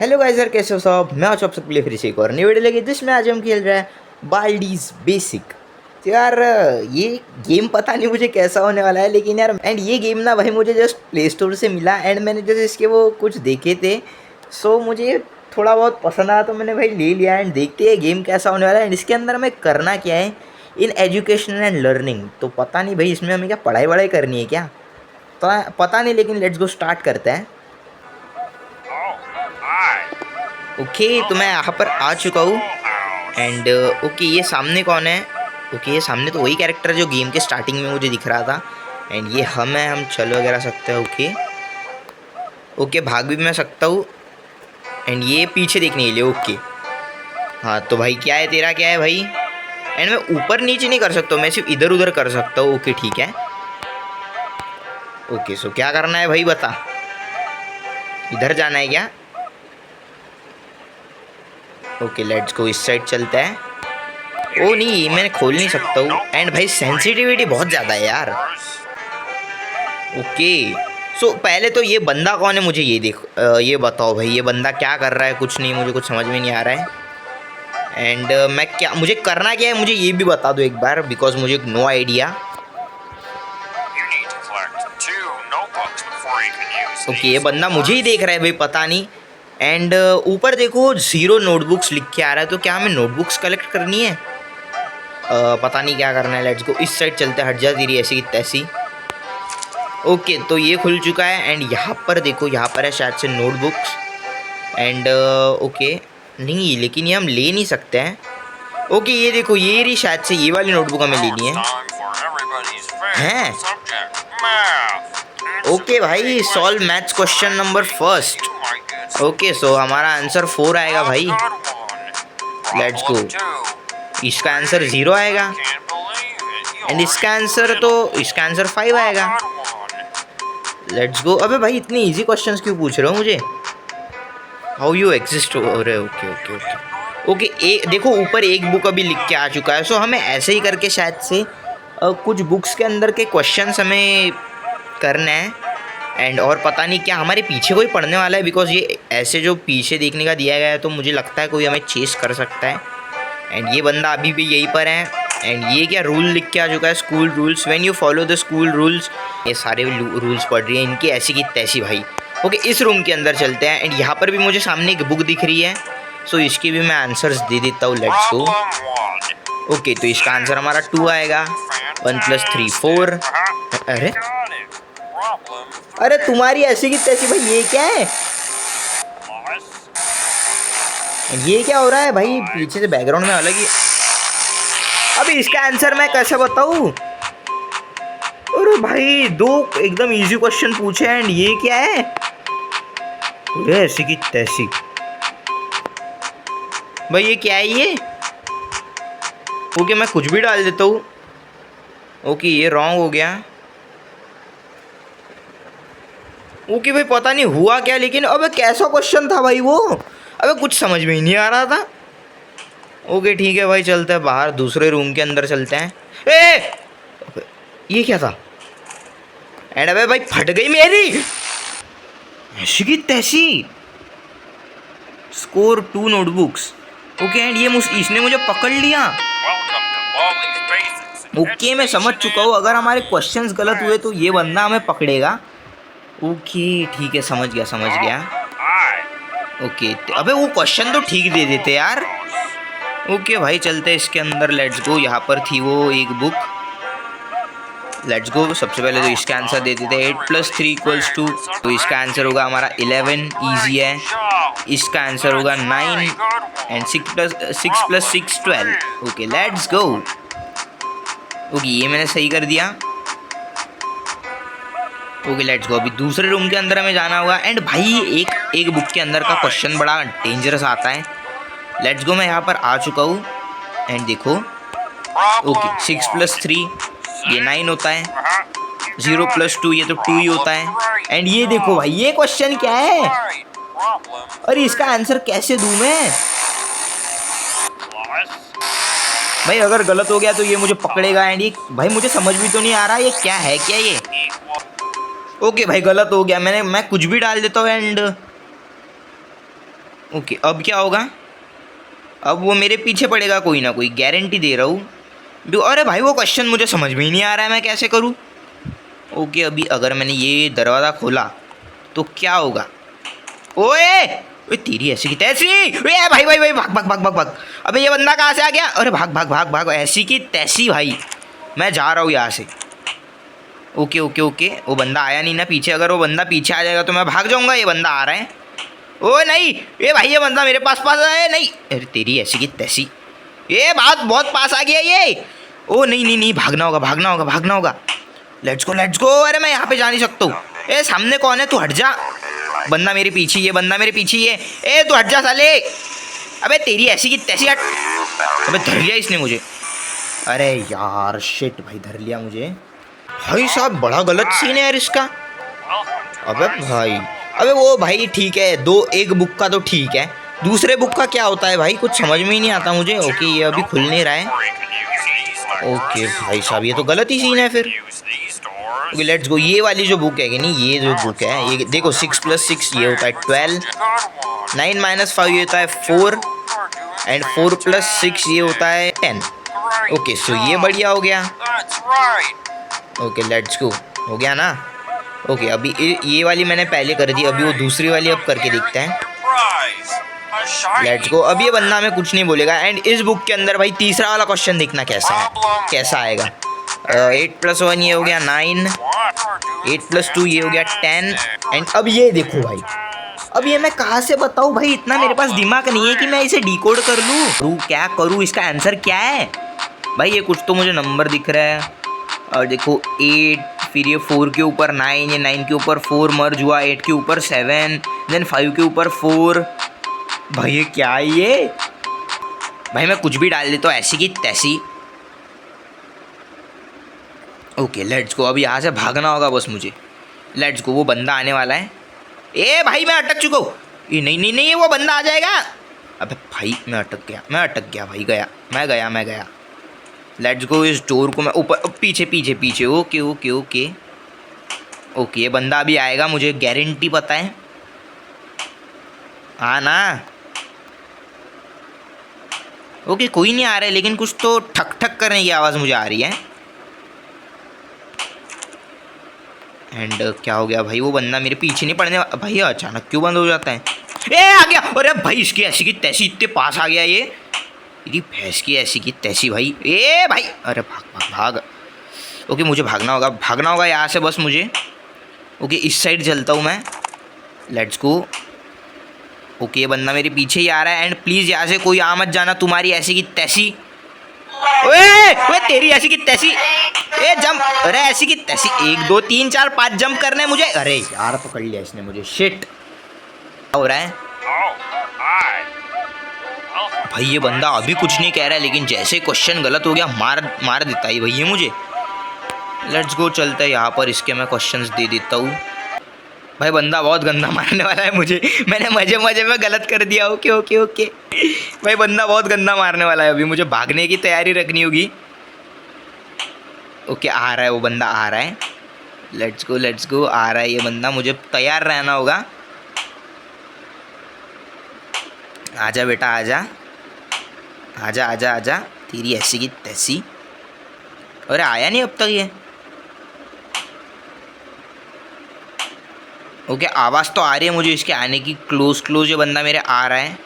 Hello guys यार, कैसे हो सब। मैं आज आप सबके लिए फिर से एक और नई वीडियो लेके जिसमें आज हम खेल रहे हैं बाल्डीज बेसिक। तो यार ये गेम पता नहीं मुझे कैसा होने वाला है, लेकिन यार एंड ये गेम ना भाई मुझे जस्ट प्ले स्टोर से मिला एंड मैंने जैसे इसके वो कुछ देखे थे। सो मुझे थोड़ा बहुत पसंद आया तो मैंने भाई ले लिया एंड देखते हैं गेम कैसा होने वाला है एंड इसके अंदर हमें करना क्या है इन एजुकेशन एंड लर्निंग। तो पता नहीं भाई इसमें हमें क्या पढ़ाई वढ़ाई करनी है क्या, तो पता नहीं, लेकिन लेट्स गो स्टार्ट करते हैं। ओके तो मैं यहाँ पर आ चुका हूँ एंड ओके ये सामने कौन है। ओके ये सामने तो वही कैरेक्टर जो गेम के स्टार्टिंग में मुझे दिख रहा था एंड ये हम है, हम चल वगैरह सकते हैं। ओके ओके भाग भी मैं सकता हूँ एंड ये पीछे देखने के लिए। ओके हाँ तो भाई क्या है तेरा, क्या है भाई। एंड मैं ऊपर नीचे नहीं कर सकता हूँ, मैं सिर्फ इधर उधर कर सकता हूँ। ओके ठीक है। ओके सो क्या करना है भाई बता, इधर जाना है क्या। ओके लेट्स गो, इस साइड चलते हैं। ओ नहीं मैं खोल नहीं सकता हूँ एंड भाई सेंसिटिविटी बहुत ज़्यादा है यार। ओके सो पहले तो ये बंदा कौन है मुझे ये ये बताओ भाई, ये बंदा क्या कर रहा है। कुछ नहीं, मुझे कुछ समझ में नहीं आ रहा है एंड मैं क्या, मुझे करना क्या है मुझे ये भी बता दो एक बार, बिकॉज मुझे नो आइडिया। ओके ये बंदा मुझे ही देख रहा है भाई, पता नहीं। एंड ऊपर देखो 0 नोटबुक्स लिख के आ रहा है, तो क्या हमें नोटबुक्स कलेक्ट करनी है। पता नहीं क्या करना है। लेट्स गो इस साइड चलते, हट जा तेरी ऐसी की तैसी। ओके तो ये खुल चुका है एंड यहाँ पर देखो, यहाँ पर है शायद से नोटबुक्स एंड ओके नहीं, लेकिन ये हम ले नहीं सकते हैं। ओके ये देखो ये रही, शायद से ये वाली नोटबुक हमें लेनी है हैं। ओके भाई solve maths question number first. Okay so हमारा आंसर 4 आएगा भाई। लेट्स गो, इसका आंसर 0 आएगा एंड इसका आंसर 5 आएगा। Let's go. अबे भाई इतने इजी क्वेश्चंस क्यों पूछ रहे हो मुझे। How you exist. अरे ओके ओके ओके ओके एक देखो ऊपर एक बुक अभी लिख के आ चुका है। सो हमें ऐसे ही करके शायद से कुछ बुक्स के अंदर के क्वेश्चंस हमें करना है एंड और पता नहीं क्या हमारे पीछे कोई पढ़ने वाला है, बिकॉज ये ऐसे जो पीछे देखने का दिया गया है तो मुझे लगता है कोई हमें चेस कर सकता है एंड ये बंदा अभी भी यहीं पर है एंड ये क्या रूल लिख के आ चुका है, school rules when you follow the school rules. ये सारे रूल्स पढ़ रही है इनकी ऐसी की तैसी भाई। ओके इस रूम के अंदर चलते हैं एंड यहाँ पर भी मुझे सामने एक बुक दिख रही है, सो इसकी भी मैं आंसर्स दे देता हूँ। Let's go. ओके तो इसका आंसर हमारा 2 आएगा। 1 + 3 4। अरे अरे तुम्हारी ऐसी की तैसी भाई, ये क्या है, ये क्या हो रहा है भाई पीछे से बैकग्राउंड में अलग ही। अभी इसका आंसर मैं कैसे बताऊँ। अरे भाई 2 एकदम इजी क्वेश्चन पूछे एंड ये क्या है, अरे ऐसी की तैसी भाई, ये क्या है ये। ओके मैं कुछ भी डाल देता हूँ। ओके ये रॉन्ग हो गया। ओके भाई पता नहीं हुआ क्या, लेकिन अबे कैसा क्वेश्चन था भाई वो, अबे कुछ समझ में ही नहीं आ रहा था। ओके ठीक है भाई चलते हैं बाहर, दूसरे रूम के अंदर चलते हैं। ए ये क्या था एंड अबे भाई फट गई मेरी ऐसी की तैसी। Score 2 notebooks. ओके एंड ये इसने मुझे पकड़ लिया। ओके मैं समझ चुका हूँ, अगर हमारे क्वेश्चंस गलत हुए तो ये बंदा हमें पकड़ेगा। ओके ठीक है समझ गया समझ गया। ओके अबे वो क्वेश्चन तो ठीक दे देते यार। ओके भाई चलते इसके अंदर। लेट्स गो, यहाँ पर थी वो एक बुक। लेट्स गो सबसे पहले तो इसका आंसर दे देते 8 + 3 = 2, तो इसका आंसर होगा हमारा 11। ईजी है। इसका आंसर होगा 9 and 6 + 6 12। Okay let's go. Okay ये मैंने सही कर दिया। ओके लेट्स गो, अभी दूसरे रूम के अंदर हमें जाना होगा एंड भाई एक बुक के अंदर का क्वेश्चन बड़ा डेंजरस आता है। लेट्स गो मैं यहाँ पर आ चुका हूँ एंड देखो। ओके 6 + 3 ये 9 होता है, 0 + 2 ये तो 2 ही होता है एंड ये देखो भाई ये क्वेश्चन क्या है, अरे इसका आंसर कैसे दूं मैं भाई, अगर गलत हो गया तो ये मुझे पकड़ेगा एंड ये भाई मुझे समझ भी तो नहीं आ रहा ये क्या है, क्या ये। ओके भाई गलत हो गया, मैं कुछ भी डाल देता हूँ एंड ओके अब क्या होगा? अब वो मेरे पीछे पड़ेगा कोई ना कोई, गारंटी दे रहा हूँ। अरे भाई वो क्वेश्चन मुझे समझ में ही नहीं आ रहा है, मैं कैसे करूँ? ओके अभी अगर मैंने ये दरवाज़ा खोला तो क्या होगा? ओए ओए तेरी ऐसी की तैसी! ओए भाई भाई भाई भाग भाग भाग भाग भाग! अबे ये बंदा कहाँ से आ गया? अरे भाग भाग भाग भाग! ऐसी की तैसी भाई, मैं जा रहा हूँ यहाँ से। ओके ओके ओके, वो बंदा आया नहीं ना पीछे। अगर वो बंदा पीछे आ जाएगा तो मैं भाग जाऊँगा। ये बंदा आ रहा है। ओ नहीं, ये भाई ये बंदा मेरे पास पास आया नहीं। अरे तेरी ऐसी की तैसी, ये बात बहुत पास आ गया ये। ओ नहीं नहीं नहीं, भागना होगा भागना होगा भागना होगा। Let's go let's go. अरे मैं यहाँ पे जा नहीं सकता हूँ। ए सामने कौन है? तू हट जा। बंदा मेरे पीछे, ये बंदा मेरे पीछे है। ए तू हट जा साले। अबे तेरी ऐसी की तैसी हट। अबे धर लिया इसने मुझे। अरे यार शिट भाई, धर लिया मुझे। भाई साहब बड़ा गलत सीन है यार इसका। अबे भाई, अबे वो भाई ठीक है, दो एक बुक का तो ठीक है, दूसरे बुक का क्या होता है भाई? कुछ समझ में ही नहीं आता मुझे। ओके ये अभी खुल नहीं रहा है। ओके भाई साहब ये तो गलत ही सीन है फिर। Okay let's go. ये वाली जो बुक है कि नहीं, ये जो बुक है ये देखो, 6 + 6 ये होता है 12, 9 - 5 ये होता है 4 एंड 4 + 6 ये होता है 10। ओके सो ये बढ़िया हो गया। ओके लेट्स गो, हो गया ना? ओके अभी ये वाली मैंने पहले कर दी, अभी वो दूसरी वाली अब करके देखते हैं। Let's go. अब ये बंदा हमें कुछ नहीं बोलेगा। एंड इस बुक के अंदर भाई तीसरा वाला क्वेश्चन देखना कैसा है, कैसा आएगा। 8 + 1 ये हो गया 9, 8 + 2 ये हो गया 10। एंड अब ये देखो भाई, अब ये मैं कहाँ से बताऊँ भाई? इतना मेरे पास दिमाग नहीं है कि मैं इसे डिकोड कर लूँ। क्या करूँ, इसका आंसर क्या है भाई? ये कुछ तो मुझे नंबर दिख रहा है और देखो 8, फिर ये 4 के ऊपर 9, ये 9 के ऊपर 4 मर्ज हुआ, 8 के ऊपर 7, देन 5 के ऊपर 4। भाई ये क्या है ये? भाई मैं कुछ भी डाल देता हूँ ऐसी की तैसी। Okay let's go. अब यहाँ से भागना होगा बस मुझे। Let's go. वो बंदा आने वाला है। ए भाई मैं अटक चुका हूँ। ये नहीं नहीं नहीं, वो बंदा आ जाएगा। अबे भाई मैं अटक गया भाई, मैं गया। Let's go. इस डोर को मैं ऊपर पीछे पीछे पीछे। ओके ओके ओके ओके, ये बंदा अभी आएगा, मुझे गारंटी पता है। हाँ ना? ओके कोई नहीं आ रहा है, लेकिन कुछ तो ठक ठक करने की आवाज़ मुझे आ रही है। एंड क्या हो गया भाई? वो बंदा मेरे पीछे नहीं पड़ने भाई, अचानक क्यों बंद हो जाता है? ए आ गया। अरे भाई इसकी ऐसी की तैसी, इतने पास आ गया ये। मेरी भैंस की ऐसी की तैसी भाई। ए भाई अरे भाग भाग भाग। ओके मुझे भागना होगा यहाँ से बस मुझे। ओके इस साइड चलता हूँ मैं। Let's go. ओके ये बंदा मेरे पीछे ही आ रहा है। एंड प्लीज़ यहाँ से कोई आ मत जाना, तुम्हारी ऐसी की तैसी। ओए ओए तेरी ऐसी की तैसी। ए जंप। अरे ऐसी की तैसी 1 2 3 4 5 जंप करने मुझे। अरे यार पकड़ लिया इसने मुझे। शिट हो रहा है भाई। ये बंदा अभी कुछ नहीं कह रहा है, लेकिन जैसे क्वेश्चन गलत हो गया मार देता है भाई ये मुझे। लेट्स गो चलता है यहाँ पर, इसके मैं क्वेश्चंस दे देता हूँ। भाई बंदा बहुत गंदा मारने वाला है मुझे। मैंने मजे मजे में गलत कर दिया। ओके ओके ओके भाई बंदा बहुत गंदा मारने वाला है। अभी मुझे भागने की तैयारी रखनी होगी। ओके आ रहा है वो बंदा, आ रहा है। लेट्स गो आ रहा है ये बंदा, मुझे तैयार रहना होगा। आजा बेटा आजा आजा आजा आजा। तेरी ऐसी की तैसी। अरे आया नहीं अब तक ये। ओके आवाज़ तो आ रही है मुझे इसके आने की। क्लोज ये बंदा मेरे आ रहा है,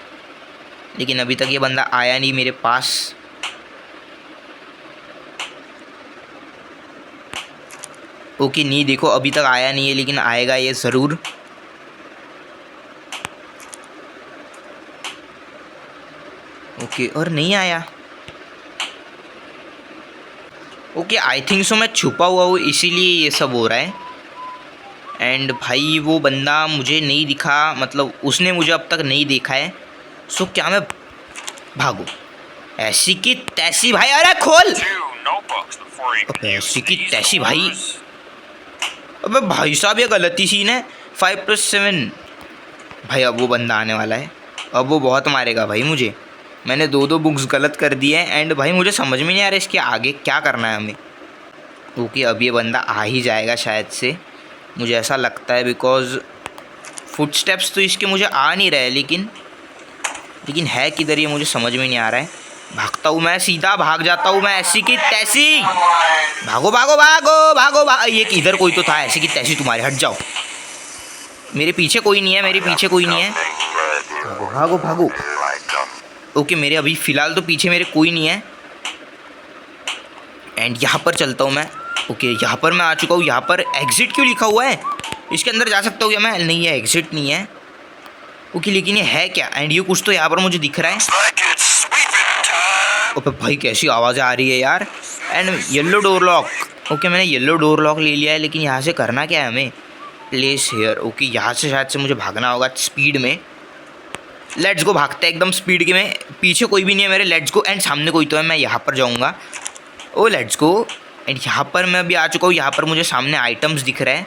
लेकिन अभी तक ये बंदा आया नहीं मेरे पास। ओके नहीं देखो अभी तक आया नहीं है, लेकिन आएगा ये ज़रूर। ओके और नहीं आया। ओके आई थिंक सो मैं छुपा हुआ हूँ, इसीलिए ये सब हो रहा है। एंड भाई वो बंदा मुझे नहीं दिखा, मतलब उसने मुझे अब तक नहीं देखा है। सो क्या मैं भागूं? ऐसी की तैसी भाई। अरे खोल। ऐसी की तैसी भाई। अबे भाई साहब ये गलती सीन है। 5 + 7 भाई। अब वो बंदा आने वाला है, अब वो बहुत मारेगा भाई मुझे। मैंने 2 बुक्स गलत कर दिए हैं। एंड भाई मुझे समझ में नहीं आ रहा इसके आगे क्या करना है हमें। ओके अब ये बंदा आ ही जाएगा शायद से, मुझे ऐसा लगता है, बिकॉज फुटस्टेप्स तो इसके मुझे आ नहीं रहे। लेकिन लेकिन है किधर ये मुझे समझ में नहीं आ रहा है। भागता हूँ मैं, सीधा भाग जाता हूँ मैं ऐसी की तैसी। भागो भागो भागो भागो भागो, ये इधर कोई तो था ऐसी की तैसी, तुम्हारे हट जाओ। मेरे पीछे कोई नहीं है, मेरे पीछे कोई नहीं है। भागो भागो भागो। ओके मेरे अभी फ़िलहाल तो पीछे मेरे कोई नहीं है। एंड यहाँ पर चलता हूँ मैं। ओके यहाँ पर मैं आ चुका हूँ। यहाँ पर एग्जिट क्यों लिखा हुआ है? इसके अंदर जा सकता हूँ क्या मैं? नहीं है, एग्जिट नहीं है। ओके लेकिन ये है क्या? एंड ये कुछ तो यहाँ पर मुझे दिख रहा है। ओके भाई कैसी आवाज़ें आ रही है यार। And yellow door lock. Okay मैंने येलो डोर लॉक ले लिया है, लेकिन यहाँ से करना क्या है हमें? Place hair. ओके यहाँ से शायद से मुझे भागना होगा स्पीड में। लेट्स गो, भागते हैं एकदम स्पीड के में। पीछे कोई भी नहीं है मेरे, लेट्स गो। एंड सामने कोई तो है, मैं यहाँ पर जाऊँगा। ओ लेट्स गो। एंड यहाँ पर मैं अभी आ चुका हूँ। यहाँ पर मुझे सामने आइटम्स दिख रहे हैं।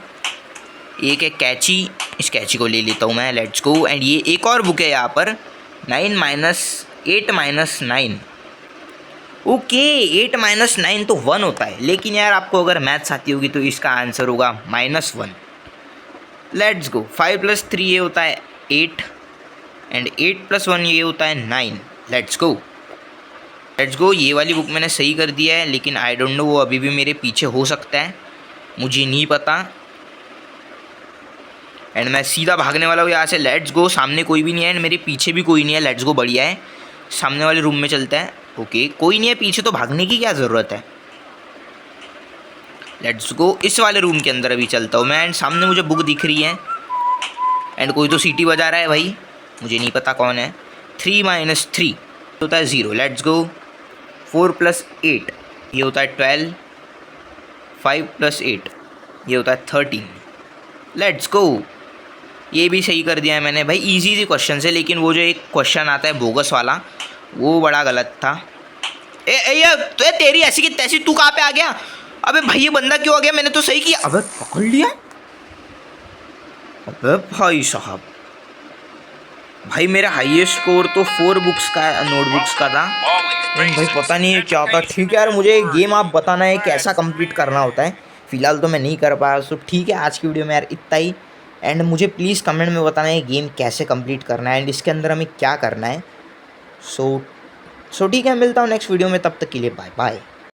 एक है कैची, इस कैची को ले लेता हूँ मैं। Let's go. एंड ये एक और बुक है यहाँ पर, 8 - 9। ओके 8 - 9 तो 1 होता है, लेकिन यार आपको अगर मैथ्स आती होगी तो इसका आंसर होगा -1। Let's go. 5 + 3 ये होता है 8, एंड 8 + 1 ये होता है 9। Let's go. ये वाली बुक मैंने सही कर दिया है, लेकिन आई डोंट नो वो अभी भी मेरे पीछे हो सकता है, मुझे नहीं पता। एंड मैं सीधा भागने वाला हूँ यहाँ से। Let's go. सामने कोई भी नहीं है एंड मेरे पीछे भी कोई नहीं है। लेट्स गो, बढ़िया है। सामने वाले रूम में चलते हैं। ओके कोई नहीं है पीछे, तो भागने की क्या ज़रूरत है। Let's go. इस वाले रूम के अंदर अभी चलता हूँ मैं। एंड सामने मुझे बुक दिख रही है, एंड कोई तो सीटी बजा रहा है भाई, मुझे नहीं पता कौन है। 3 - 3 होता है 0। Let's go. 4 + 8 ये होता है 12। 5 + 8 ये होता है 13। Let's go. ये भी सही कर दिया है मैंने भाई। इजी क्वेश्चन है, लेकिन वो जो एक क्वेश्चन आता है बोगस वाला, वो बड़ा गलत था। ये तेरी ऐसी की तैसी, तू कहाँ पे आ गया? अबे भाई ये बंदा क्यों आ गया? मैंने तो सही किया। अबे पकड़ लिया। अबे भाई साहब, भाई मेरा हाईएस्ट स्कोर तो 4 बुक्स का, नोटबुक्स का था। भाई पता नहीं क्या होता। ठीक है यार, मुझे गेम आप बताना है कैसा कंप्लीट करना होता है। फिलहाल तो मैं नहीं कर पाया, सो ठीक है आज की वीडियो में यार इतना ही। एंड मुझे प्लीज़ कमेंट में बताना है गेम कैसे कंप्लीट करना है एंड इसके अंदर हमें क्या करना है। सो ठीक है, मिलता हूँ नेक्स्ट वीडियो में, तब तक के लिए बाय बाय।